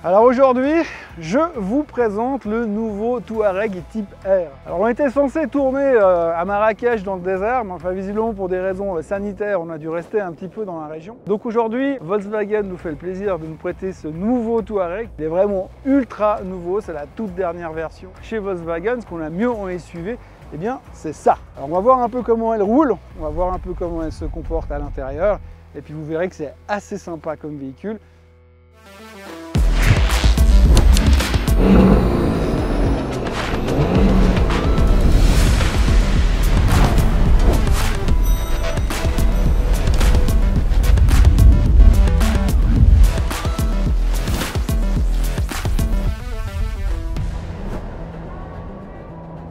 Alors aujourd'hui, je vous présente le nouveau Touareg type R. Alors on était censé tourner à Marrakech dans le désert, mais enfin visiblement pour des raisons sanitaires, on a dû rester un petit peu dans la région. Donc aujourd'hui, Volkswagen nous fait le plaisir de nous prêter ce nouveau Touareg. Il est vraiment ultra nouveau, c'est la toute dernière version chez Volkswagen. Ce qu'on a mieux en SUV, eh bien c'est ça. Alors on va voir un peu comment elle roule, on va voir un peu comment elle se comporte à l'intérieur, et puis vous verrez que c'est assez sympa comme véhicule.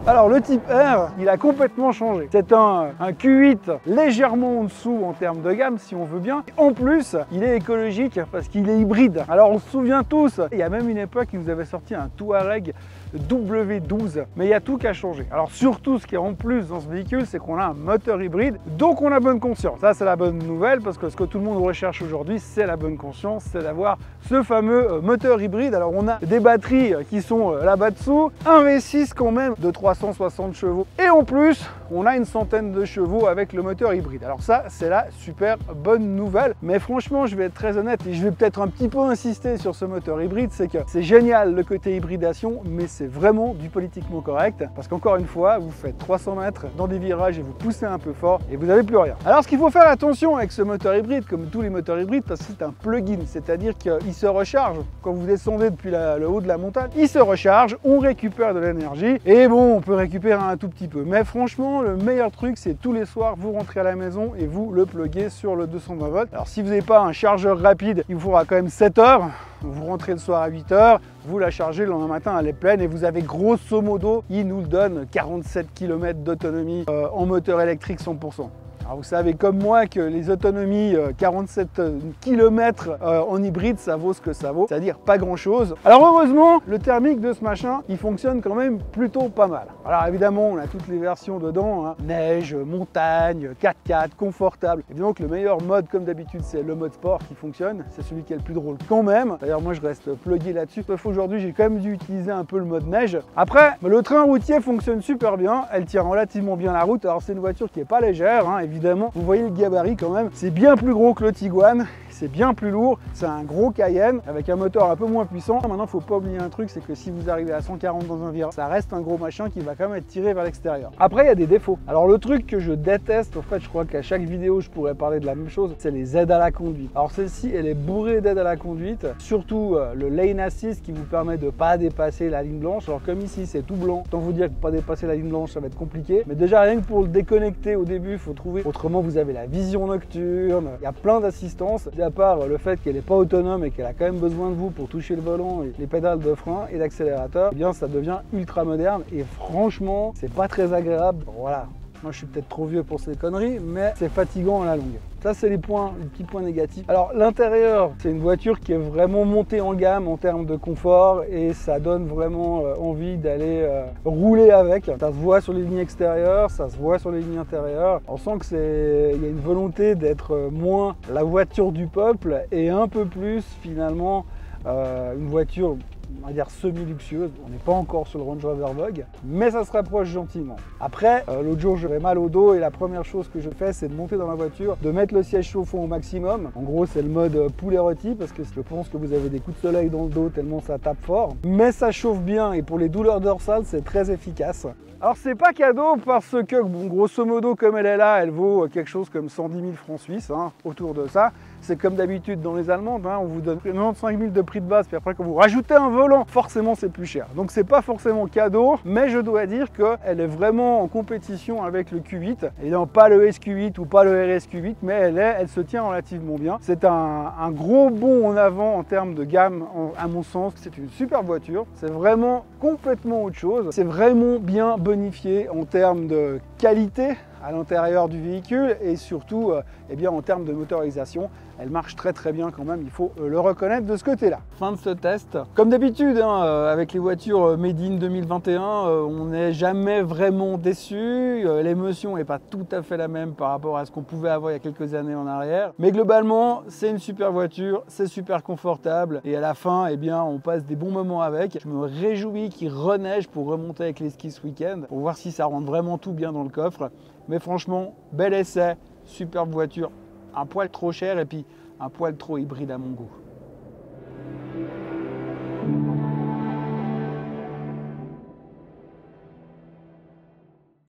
Alors le type R, il a complètement changé. C'est un Q8 légèrement en dessous en termes de gamme, si on veut bien. En plus, il est écologique parce qu'il est hybride. Alors on se souvient tous, il y a même une époque, ils nous avaient sorti un Touareg W12, mais il y a tout qui a changé. Alors surtout, ce qui est en plus dans ce véhicule, c'est qu'on a un moteur hybride, donc on a bonne conscience. Ça, c'est la bonne nouvelle, parce que ce que tout le monde recherche aujourd'hui, c'est la bonne conscience, c'est d'avoir ce fameux moteur hybride. Alors on a des batteries qui sont là-bas dessous, un V6 quand même de 360 chevaux, et en plus, on a une centaine de chevaux avec le moteur hybride. Alors ça, c'est la super bonne nouvelle, mais franchement, je vais être très honnête, et je vais peut-être un petit peu insister sur ce moteur hybride, c'est que c'est génial le côté hybridation, mais c'est vraiment du politiquement correct, parce qu'encore une fois, vous faites 300 mètres dans des virages et vous poussez un peu fort et vous n'avez plus rien. Alors ce qu'il faut faire attention avec ce moteur hybride, comme tous les moteurs hybrides, parce que c'est un plug-in, c'est-à-dire qu'il se recharge quand vous descendez depuis le haut de la montagne, il se recharge, on récupère de l'énergie, et bon, on peut récupérer un tout petit peu, mais franchement, le meilleur truc, c'est tous les soirs, vous rentrez à la maison et vous le pluguez sur le 220 volts. Alors si vous n'avez pas un chargeur rapide, il vous faudra quand même 7 heures. Vous rentrez le soir à 8 heures, vous la chargez le lendemain matin, elle est pleine et vous avez grosso modo, il nous le donne 47 km d'autonomie en moteur électrique 100%. Alors vous savez comme moi que les autonomies 47 km en hybride, ça vaut ce que ça vaut, c'est-à-dire pas grand-chose. Alors heureusement, le thermique de ce machin, il fonctionne quand même plutôt pas mal. Alors évidemment, on a toutes les versions dedans, hein. Neige, montagne, 4x4, confortable. Et donc le meilleur mode, comme d'habitude, c'est le mode sport qui fonctionne. C'est celui qui est le plus drôle quand même. D'ailleurs, moi, je reste plugué là-dessus. Sauf aujourd'hui, j'ai quand même dû utiliser un peu le mode neige. Après, le train routier fonctionne super bien. Elle tient relativement bien la route. Alors c'est une voiture qui est pas légère, hein, évidemment, vous voyez le gabarit quand même, c'est bien plus gros que le Tiguan, c'est bien plus lourd, c'est un gros Cayenne avec un moteur un peu moins puissant. Maintenant, il ne faut pas oublier un truc, c'est que si vous arrivez à 140 dans un virage, ça reste un gros machin qui va quand même être tiré vers l'extérieur. Après, il y a des défauts. Alors le truc que je déteste, en fait, je crois qu'à chaque vidéo, je pourrais parler de la même chose, c'est les aides à la conduite. Alors celle-ci, elle est bourrée d'aides à la conduite, surtout le lane assist qui vous permet de ne pas dépasser la ligne blanche. Alors comme ici, c'est tout blanc, autant vous dire que pas dépasser la ligne blanche, ça va être compliqué. Mais déjà, rien que pour le déconnecter au début, il faut trouver. Autrement, vous avez la vision nocturne, il y a plein d'assistances, à part le fait qu'elle n'est pas autonome et qu'elle a quand même besoin de vous pour toucher le volant et les pédales de frein et d'accélérateur, eh bien ça devient ultra moderne et franchement, c'est pas très agréable. Bon, voilà, moi je suis peut-être trop vieux pour ces conneries, mais c'est fatigant à la longue. Ça, c'est les petits points négatifs. Alors, l'intérieur, c'est une voiture qui est vraiment montée en gamme en termes de confort et ça donne vraiment envie d'aller rouler avec. Ça se voit sur les lignes extérieures, ça se voit sur les lignes intérieures. On sent qu'il y a une volonté d'être moins la voiture du peuple et un peu plus, finalement, une voiture, on va dire semi-luxueuse. On n'est pas encore sur le Range Rover Vogue, mais ça se rapproche gentiment. Après, l'autre jour, j'avais mal au dos et la première chose que je fais, c'est de monter dans la voiture, de mettre le siège chauffant au maximum. En gros, c'est le mode poulet rôti parce que je pense que vous avez des coups de soleil dans le dos tellement ça tape fort. Mais ça chauffe bien et pour les douleurs dorsales, c'est très efficace. Alors c'est pas cadeau parce que, bon, grosso modo, comme elle est là, elle vaut quelque chose comme 110 000 francs suisses, hein, autour de ça. C'est comme d'habitude dans les allemandes, hein, on vous donne 95 000 de prix de base, puis après quand vous rajoutez un volant, forcément c'est plus cher. Donc c'est pas forcément cadeau, mais je dois dire qu'elle est vraiment en compétition avec le Q8. Évidemment pas le SQ8 ou pas le RSQ8, mais elle se tient relativement bien. C'est un gros bond en avant en termes de gamme, à mon sens. C'est une super voiture, c'est vraiment complètement autre chose. C'est vraiment bien bonifié en termes de qualité, à l'intérieur du véhicule et surtout eh bien, en termes de motorisation, elle marche très bien quand même, il faut le reconnaître de ce côté-là. Fin de ce test. Comme d'habitude, avec les voitures Made in 2021, on n'est jamais vraiment déçu. L'émotion n'est pas tout à fait la même par rapport à ce qu'on pouvait avoir il y a quelques années en arrière. Mais globalement, c'est une super voiture, c'est super confortable et à la fin, eh bien, on passe des bons moments avec. Je me réjouis qu'il reneige pour remonter avec les skis ce week-end pour voir si ça rentre vraiment tout bien dans le coffre. Mais franchement, bel essai, superbe voiture, un poil trop cher et puis un poil trop hybride à mon goût.